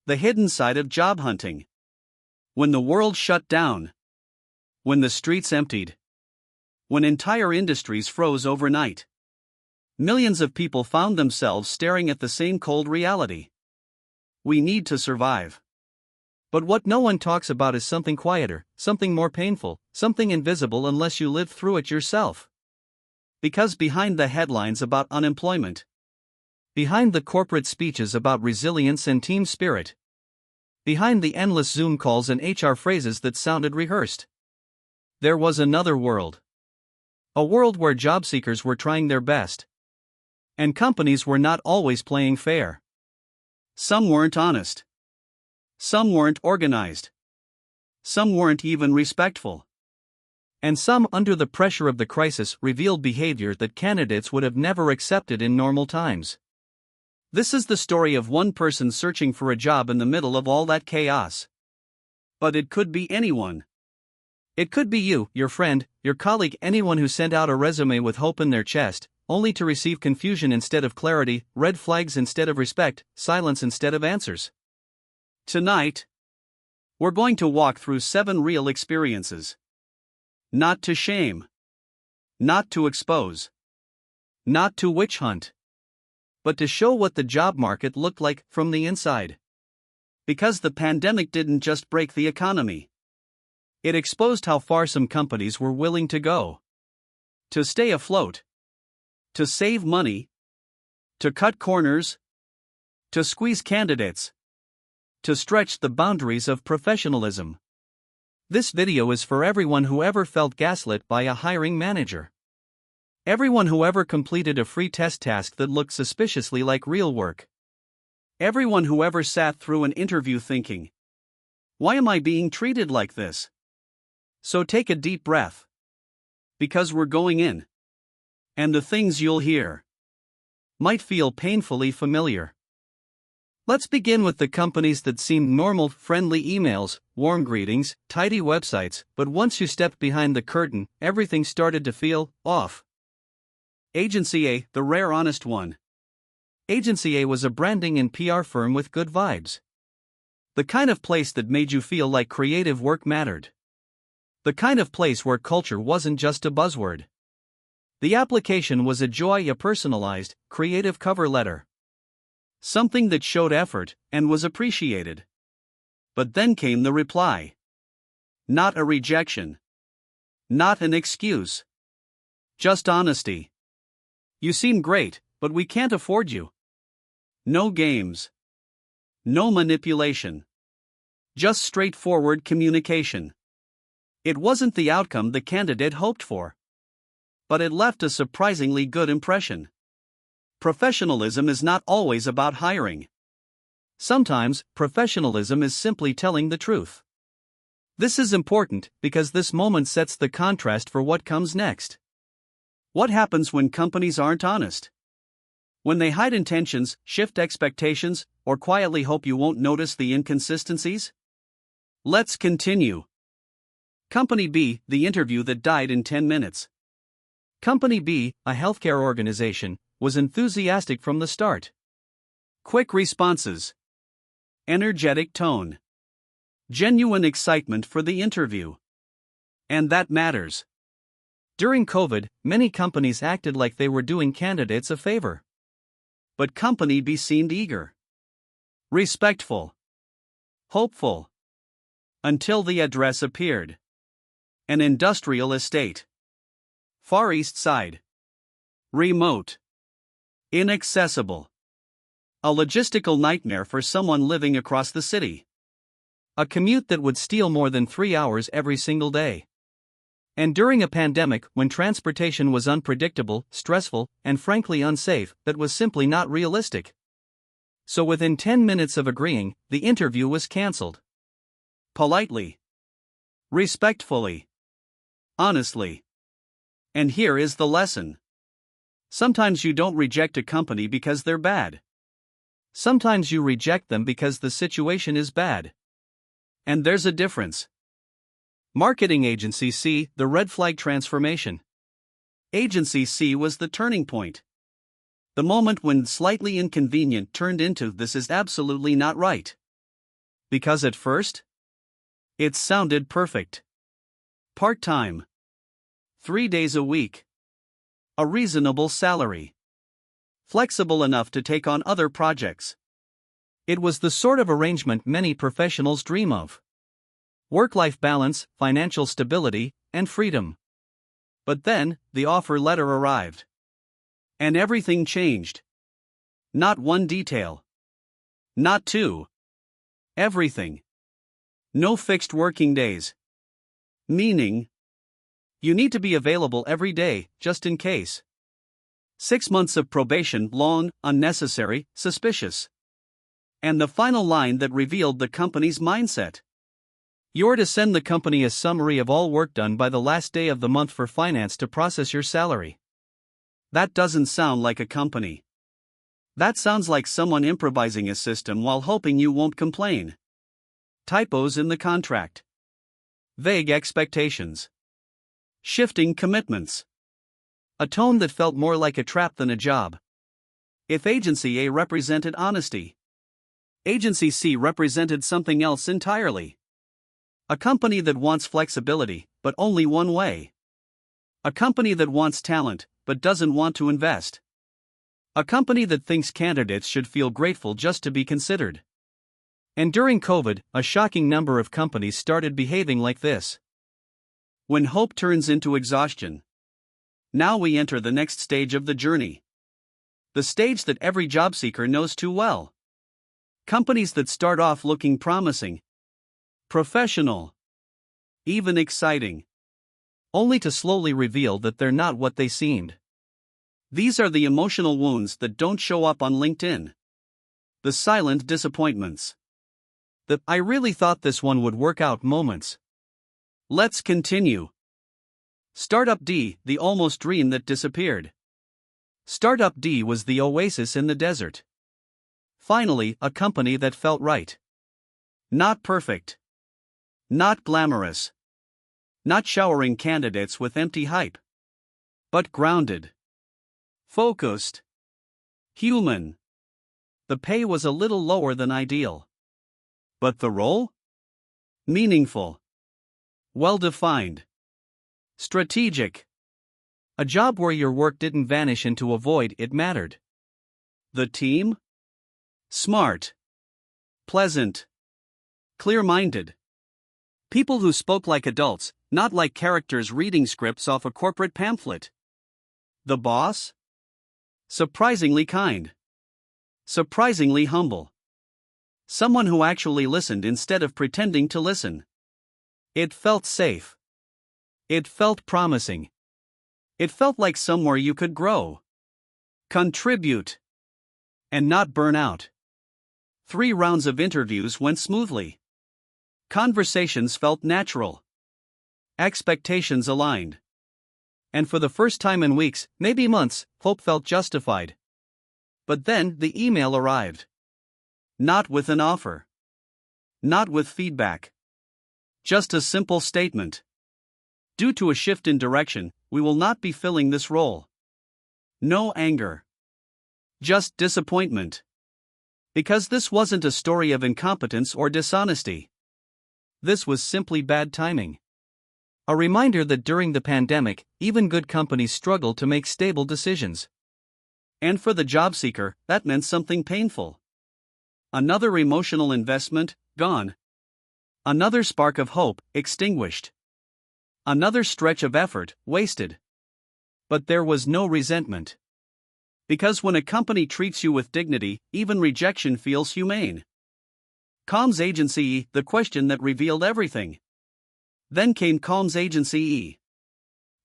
The hidden side of job hunting. When the world shut down. When the streets emptied. When entire industries froze overnight. Millions of people found themselves staring at the same cold reality. We need to survive. But what no one talks about is something quieter, something more painful, something invisible unless you live through it yourself. Because behind the headlines about unemployment, behind the corporate speeches about resilience and team spirit, behind the endless Zoom calls and HR phrases that sounded rehearsed, there was another world. A world where job seekers were trying their best. And companies were not always playing fair. Some weren't honest. Some weren't organized. Some weren't even respectful. And some, under the pressure of the crisis, revealed behavior that candidates would have never accepted in normal times. This is the story of one person searching for a job in the middle of all that chaos. But it could be anyone. It could be you, your friend, your colleague, anyone who sent out a resume with hope in their chest, only to receive confusion instead of clarity, red flags instead of respect, silence instead of answers. Tonight, we're going to walk through 7 real experiences. Not to shame. Not to expose. Not to witch hunt. But to show what the job market looked like from the inside. Because the pandemic didn't just break the economy. It exposed how far some companies were willing to go. To stay afloat. To save money. To cut corners. To squeeze candidates. To stretch the boundaries of professionalism. This video is for everyone who ever felt gaslit by a hiring manager. Everyone who ever completed a free test task that looked suspiciously like real work. Everyone who ever sat through an interview thinking, "Why am I being treated like this?" So take a deep breath. Because we're going in. And the things you'll hear might feel painfully familiar. Let's begin with the companies that seemed normal: friendly emails, warm greetings, tidy websites, but once you stepped behind the curtain, everything started to feel off. Agency A, the rare honest one. Agency A was a branding and PR firm with good vibes. The kind of place that made you feel like creative work mattered. The kind of place where culture wasn't just a buzzword. The application was a joy, a personalized, creative cover letter. Something that showed effort and was appreciated. But then came the reply. Not a rejection. Not an excuse. Just honesty. You seem great, but we can't afford you. No games. No manipulation. Just straightforward communication. It wasn't the outcome the candidate hoped for. But it left a surprisingly good impression. Professionalism is not always about hiring. Sometimes, professionalism is simply telling the truth. This is important because this moment sets the contrast for what comes next. What happens when companies aren't honest? When they hide intentions, shift expectations, or quietly hope you won't notice the inconsistencies? Let's continue. Company B, the interview that died in 10 minutes. Company B, a healthcare organization, was enthusiastic from the start. Quick responses. Energetic tone. Genuine excitement for the interview. And that matters. During COVID, many companies acted like they were doing candidates a favor. But Company B seemed eager. Respectful. Hopeful. Until the address appeared. An industrial estate. Far East Side. Remote. Inaccessible. A logistical nightmare for someone living across the city. A commute that would steal more than 3 hours every single day. And during a pandemic, when transportation was unpredictable, stressful, and frankly unsafe, that was simply not realistic. So within 10 minutes of agreeing, the interview was cancelled. Politely. Respectfully. Honestly. And here is the lesson. Sometimes you don't reject a company because they're bad. Sometimes you reject them because the situation is bad. And there's a difference. Marketing Agency C, the red flag transformation. Agency C was the turning point. The moment when slightly inconvenient turned into "this is absolutely not right." Because at first, it sounded perfect. Part-time. 3 days a week. A reasonable salary. Flexible enough to take on other projects. It was the sort of arrangement many professionals dream of. Work-life balance, financial stability, and freedom. But then, the offer letter arrived. And everything changed. Not one detail. Not two. Everything. No fixed working days. Meaning, you need to be available every day, just in case. 6 months of probation, long, unnecessary, suspicious. And the final line that revealed the company's mindset. You're to send the company a summary of all work done by the last day of the month for finance to process your salary. That doesn't sound like a company. That sounds like someone improvising a system while hoping you won't complain. Typos in the contract. Vague expectations. Shifting commitments. A tone that felt more like a trap than a job. If Agency A represented honesty, Agency C represented something else entirely. A company that wants flexibility, but only one way. A company that wants talent, but doesn't want to invest. A company that thinks candidates should feel grateful just to be considered. And during COVID, a shocking number of companies started behaving like this. When hope turns into exhaustion. Now we enter the next stage of the journey. The stage that every job seeker knows too well. Companies that start off looking promising, professional, even exciting, only to slowly reveal that they're not what they seemed. These are the emotional wounds that don't show up on LinkedIn. The silent disappointments. The "I really thought this one would work out" moments. Let's continue. Startup D, the almost dream that disappeared. Startup D was the oasis in the desert. Finally, a company that felt right. Not perfect. Not glamorous. Not showering candidates with empty hype. But grounded. Focused. Human. The pay was a little lower than ideal. But the role? Meaningful. Well-defined. Strategic. A job where your work didn't vanish into a void, it mattered. The team? Smart. Pleasant. Clear-minded. People who spoke like adults, not like characters reading scripts off a corporate pamphlet. The boss? Surprisingly kind. Surprisingly humble. Someone who actually listened instead of pretending to listen. It felt safe. It felt promising. It felt like somewhere you could grow. Contribute. And not burn out. 3 rounds of interviews went smoothly. Conversations felt natural. Expectations aligned. And for the first time in weeks, maybe months, hope felt justified. But then the email arrived. Not with an offer. Not with feedback. Just a simple statement. Due to a shift in direction, we will not be filling this role. No anger. Just disappointment. Because this wasn't a story of incompetence or dishonesty. This was simply bad timing. A reminder that during the pandemic, even good companies struggle to make stable decisions. And for the job seeker, that meant something painful. Another emotional investment, gone. Another spark of hope, extinguished. Another stretch of effort, wasted. But there was no resentment. Because when a company treats you with dignity, even rejection feels humane. Comms Agency E, the question that revealed everything. Then came Comms Agency E.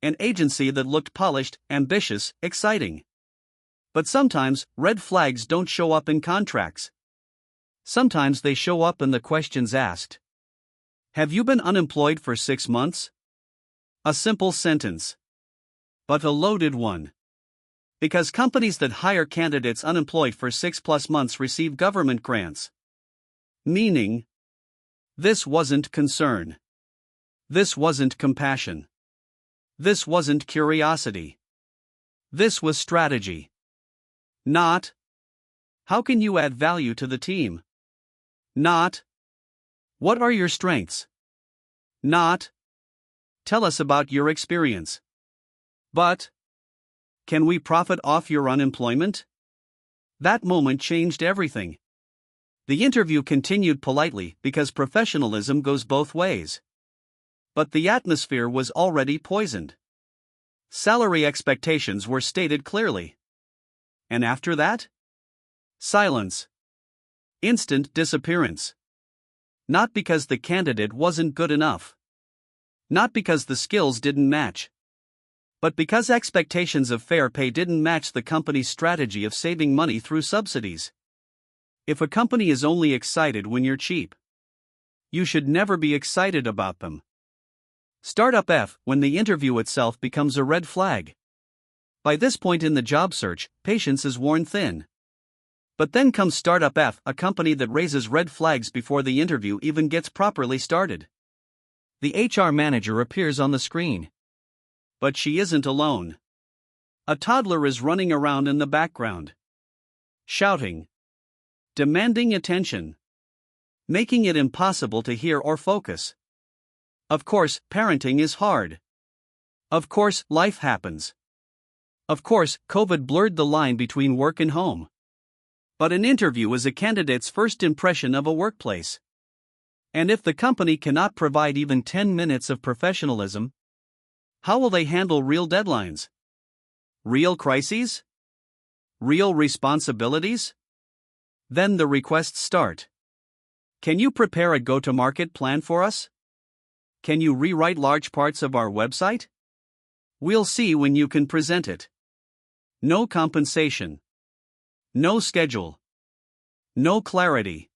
An agency that looked polished, ambitious, exciting. But sometimes, red flags don't show up in contracts. Sometimes they show up in the questions asked. Have you been unemployed for 6 months? A simple sentence. But a loaded one. Because companies that hire candidates unemployed for 6+ months receive government grants. Meaning, this wasn't concern. This wasn't compassion. This wasn't curiosity. This was strategy. Not, how can you add value to the team? Not, What are your strengths? Not, tell us about your experience. But, can we profit off your unemployment? That moment changed everything. The interview continued politely because professionalism goes both ways. But the atmosphere was already poisoned. Salary expectations were stated clearly. And after that? Silence. Instant disappearance. Not because the candidate wasn't good enough. Not because the skills didn't match. But because expectations of fair pay didn't match the company's strategy of saving money through subsidies. If a company is only excited when you're cheap, you should never be excited about them. Startup F, when the interview itself becomes a red flag. By this point in the job search, patience is worn thin. But then comes Startup F, a company that raises red flags before the interview even gets properly started. The HR manager appears on the screen. But she isn't alone. A toddler is running around in the background, shouting, demanding attention, making it impossible to hear or focus. Of course, parenting is hard. Of course, life happens. Of course, COVID blurred the line between work and home. But an interview is a candidate's first impression of a workplace. And if the company cannot provide even 10 minutes of professionalism, how will they handle real deadlines? Real crises? Real responsibilities? Then the requests start. Can you prepare a go-to-market plan for us? Can you rewrite large parts of our website? We'll see when you can present it. No compensation. No schedule. No clarity.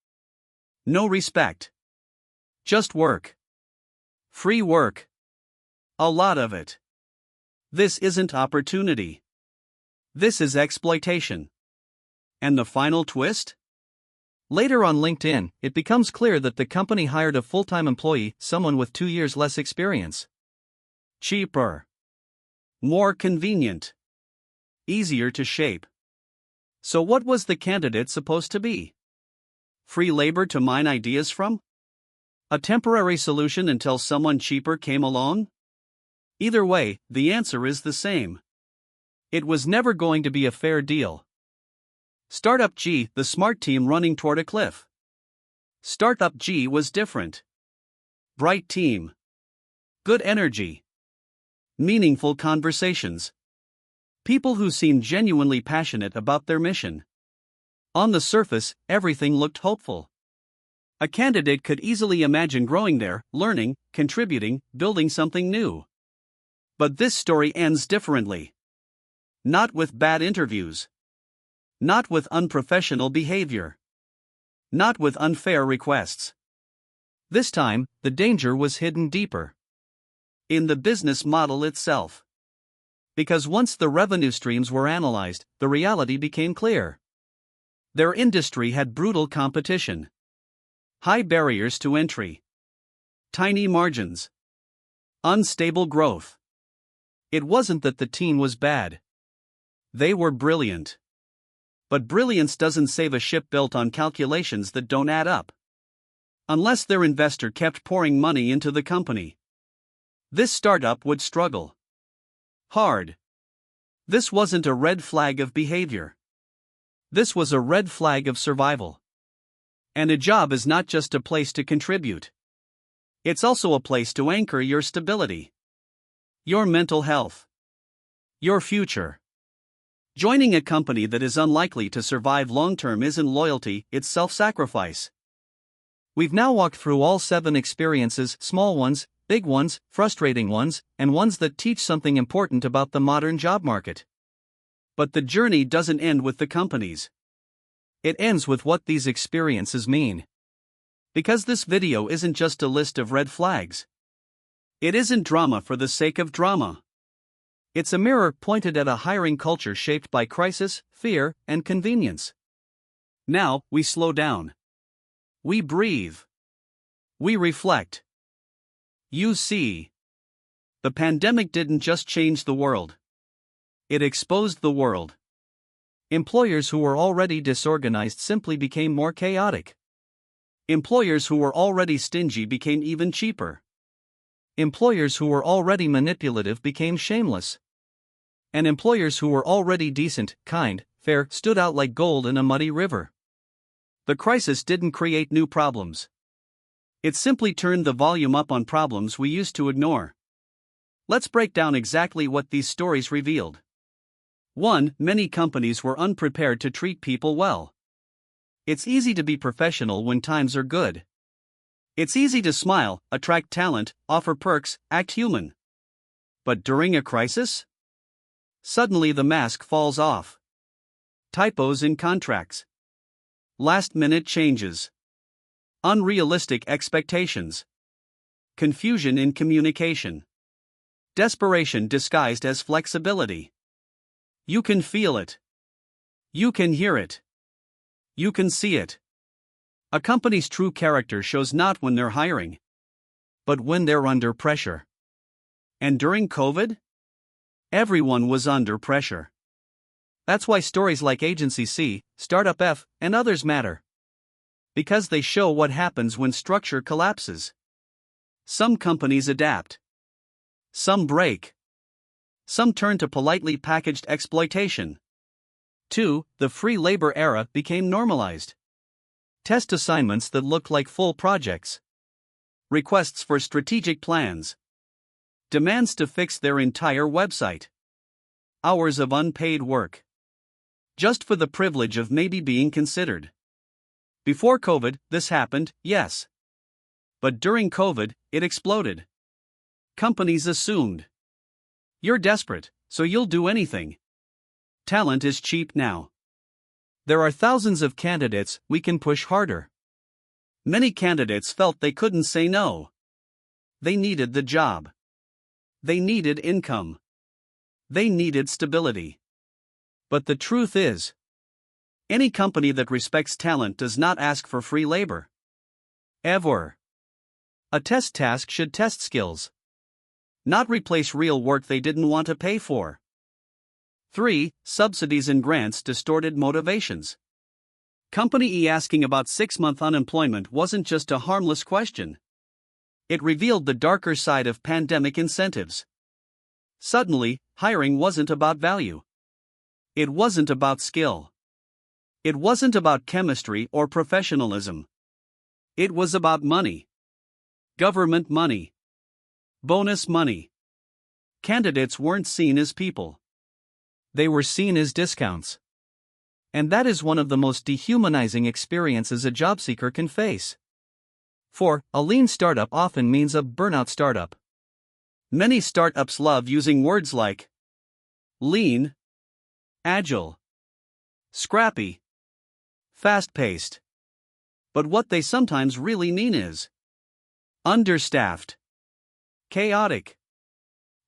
No respect. Just work. Free work. A lot of it. This isn't opportunity. This is exploitation. And the final twist? Later on LinkedIn, it becomes clear that the company hired a full-time employee, someone with 2 years less experience. Cheaper. More convenient. Easier to shape. So what was the candidate supposed to be? Free labor to mine ideas from? A temporary solution until someone cheaper came along? Either way, the answer is the same. It was never going to be a fair deal. Startup G, the smart team running toward a cliff. Startup G was different. Bright team. Good energy. Meaningful conversations. People who seemed genuinely passionate about their mission. On the surface, everything looked hopeful. A candidate could easily imagine growing there, learning, contributing, building something new. But this story ends differently. Not with bad interviews. Not with unprofessional behavior. Not with unfair requests. This time, the danger was hidden deeper. In the business model itself. Because once the revenue streams were analyzed, the reality became clear. Their industry had brutal competition. High barriers to entry. Tiny margins. Unstable growth. It wasn't that the team was bad. They were brilliant. But brilliance doesn't save a ship built on calculations that don't add up. Unless their investor kept pouring money into the company. This startup would struggle. Hard. This wasn't a red flag of behavior. This was a red flag of survival. And a job is not just a place to contribute. It's also a place to anchor your stability. Your mental health. Your future. Joining a company that is unlikely to survive long-term isn't loyalty, it's self-sacrifice. We've now walked through all 7 experiences, small ones, big ones, frustrating ones, and ones that teach something important about the modern job market. But the journey doesn't end with the companies. It ends with what these experiences mean. Because this video isn't just a list of red flags. It isn't drama for the sake of drama. It's a mirror pointed at a hiring culture shaped by crisis, fear, and convenience. Now, we slow down. We breathe. We reflect. You see. The pandemic didn't just change the world. It exposed the world. Employers who were already disorganized simply became more chaotic. Employers who were already stingy became even cheaper. Employers who were already manipulative became shameless. And employers who were already decent, kind, fair, stood out like gold in a muddy river. The crisis didn't create new problems. It simply turned the volume up on problems we used to ignore. Let's break down exactly what these stories revealed. 1. Many companies were unprepared to treat people well. It's easy to be professional when times are good. It's easy to smile, attract talent, offer perks, act human. But during a crisis? Suddenly the mask falls off. Typos in contracts. Last-minute changes. Unrealistic expectations. Confusion in communication. Desperation disguised as flexibility. You can feel it. You can hear it. You can see it. A company's true character shows not when they're hiring, but when they're under pressure. And during COVID? Everyone was under pressure. That's why stories like Agency C, Startup F, and others matter. Because they show what happens when structure collapses. Some companies adapt. Some break. Some turn to politely packaged exploitation. 2. The free labor era became normalized. Test assignments that looked like full projects. Requests for strategic plans. Demands to fix their entire website. Hours of unpaid work. Just for the privilege of maybe being considered. Before COVID, this happened, yes. But during COVID, it exploded. Companies assumed. You're desperate, so you'll do anything. Talent is cheap now. There are thousands of candidates, we can push harder. Many candidates felt they couldn't say no. They needed the job. They needed income. They needed stability. But the truth is, any company that respects talent does not ask for free labor. Ever. A test task should test skills. Not replace real work they didn't want to pay for. 3. Subsidies and grants distorted motivations. Company E asking about 6-month unemployment wasn't just a harmless question. It revealed the darker side of pandemic incentives. Suddenly, hiring wasn't about value. It wasn't about skill. It wasn't about chemistry or professionalism. It was about money. Government money. Bonus money. Candidates weren't seen as people. They were seen as discounts. And that is one of the most dehumanizing experiences a job seeker can face. 4. A lean startup often means a burnout startup. Many startups love using words like lean, agile, scrappy, fast-paced. But what they sometimes really mean is understaffed, chaotic,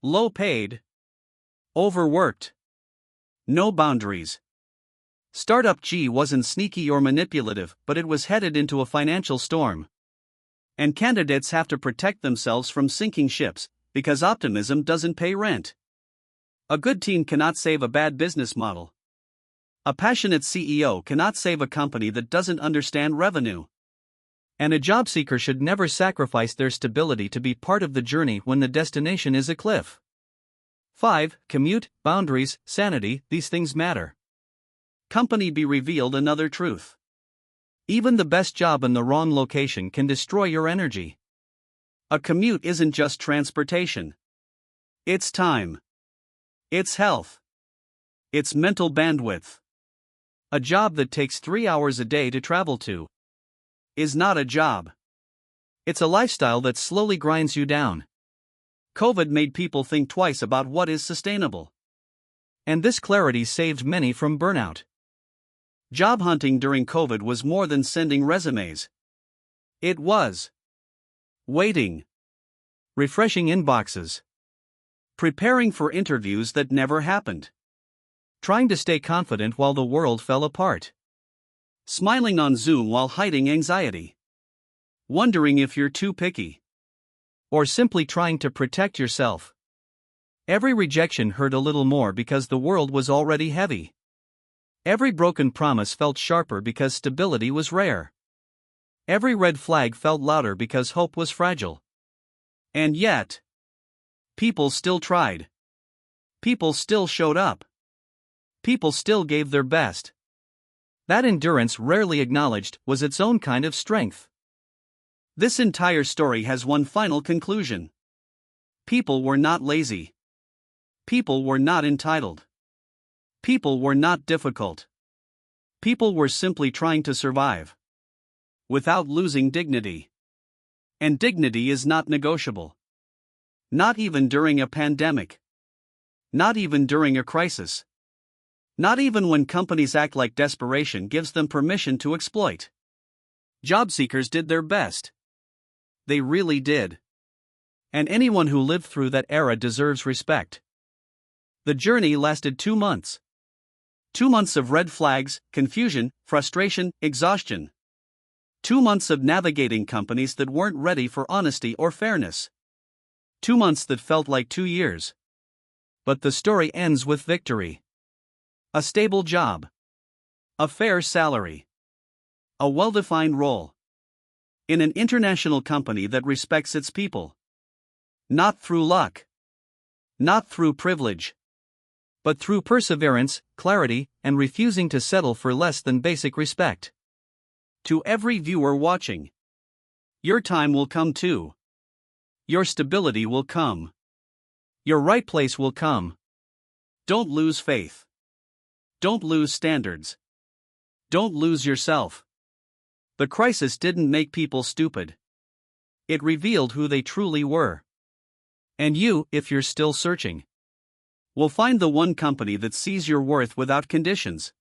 low-paid, overworked, no boundaries. Startup G wasn't sneaky or manipulative, but it was headed into a financial storm. And candidates have to protect themselves from sinking ships, because optimism doesn't pay rent. A good team cannot save a bad business model. A passionate CEO cannot save a company that doesn't understand revenue. And a job seeker should never sacrifice their stability to be part of the journey when the destination is a cliff. 5. Commute, boundaries, sanity, these things matter. Company B revealed another truth. Even the best job in the wrong location can destroy your energy. A commute isn't just transportation. It's time. It's health. It's mental bandwidth. A job that takes 3 hours a day to travel to is not a job. It's a lifestyle that slowly grinds you down. COVID made people think twice about what is sustainable. And this clarity saved many from burnout. Job hunting during COVID was more than sending resumes. It was waiting, refreshing inboxes, preparing for interviews that never happened, trying to stay confident while the world fell apart, smiling on Zoom while hiding anxiety, wondering if you're too picky, or simply trying to protect yourself. Every rejection hurt a little more because the world was already heavy. Every broken promise felt sharper because stability was rare. Every red flag felt louder because hope was fragile. And yet, people still tried. People still showed up. People still gave their best. That endurance, rarely acknowledged, was its own kind of strength. This entire story has one final conclusion. People were not lazy. People were not entitled. People were not difficult. People were simply trying to survive. Without losing dignity. And dignity is not negotiable. Not even during a pandemic. Not even during a crisis. Not even when companies act like desperation gives them permission to exploit. Job seekers did their best. They really did. And anyone who lived through that era deserves respect. The journey lasted 2 months. 2 months of red flags, confusion, frustration, exhaustion. 2 months of navigating companies that weren't ready for honesty or fairness. 2 months that felt like 2 years. But the story ends with victory. A stable job. A fair salary. A well-defined role. In an international company that respects its people. Not through luck. Not through privilege. But through perseverance, clarity, and refusing to settle for less than basic respect. To every viewer watching, your time will come too. Your stability will come. Your right place will come. Don't lose faith. Don't lose standards. Don't lose yourself. The crisis didn't make people stupid. It revealed who they truly were. And you, if you're still searching, will find the one company that sees your worth without conditions.